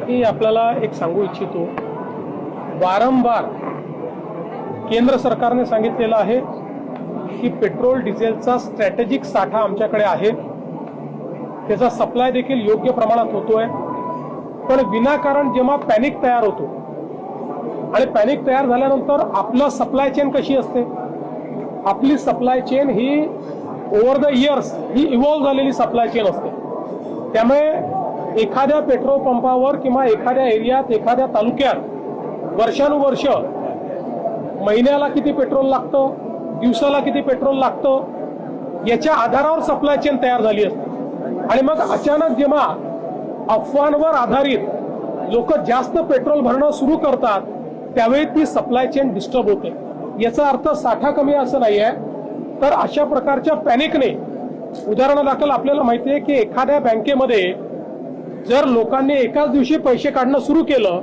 मी आपल्याला एक सांगू इच्छितो, वारंवार केंद्र सरकारने सांगितलेलं आहे की पेट्रोल डिझेलचा स्ट्रॅटेजिक साठा आमच्याकडे आहे, त्याचा सप्लाय देखील योग्य प्रमाणात होतोय। पण विनाकारण जेव्हा पॅनिक तयार होतो आणि पॅनिक तयार झाल्यानंतर आपलं सप्लाय चेन कशी असते, आपली supply chain he over the years he evolve झालेली सप्लाय चेन असते। त्यामुळे एखाद्या पेट्रोल पंपावर किंवा एखाद्या एरियात एखाद्या तालुक्यात वर्षानुवर्ष महिन्याला किती पेट्रोल लागतं, दिवसाला किती पेट्रोल लागतं, याच्या आधारावर सप्लाय चेन तयार झाली असते। आणि मग अचानक जेव्हा अफवांवर आधारित लोक जास्त पेट्रोल भरणं सुरू करतात त्यावेळी ती सप्लाय चेन डिस्टर्ब होते। याचा अर्थ साठा कमी असं नाही आहे, तर अशा प्रकारच्या पॅनिकने, उदाहरणादाखल आपल्याला माहिती आहे की एखाद्या बँकेमध्ये जर लोकांनी एकाच दिवशी पैसे काढणं सुरू केलं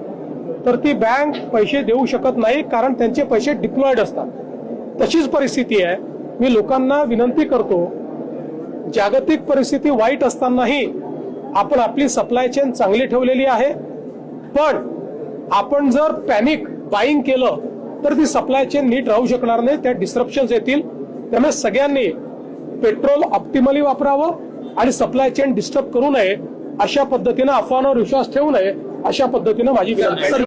तर ती बँक पैसे देऊ शकत नाही, कारण त्यांचे पैसे डिप्लॉयड असतात। तशीच परिस्थिती आहे। मी लोकांना विनंती करतो, जागतिक परिस्थिती वाईट असतानाही आपण आपली सप्लाय चेन चांगली ठेवलेली आहे, पण आपण जर पॅनिक बाईंग केलं तर ती सप्लाय चेन नीट राहू शकणार नाही, त्या डिस्ट्रप्शन्स येतील। त्यामुळे सगळ्यांनी पेट्रोल ऑप्टिमली वापरावं आणि सप्लाय चेन डिस्टर्ब करू नये, अशा पद्धतीने अफवांवर विश्वास ठेवू नये, अशा पद्धतीने माझी विनंती आहे।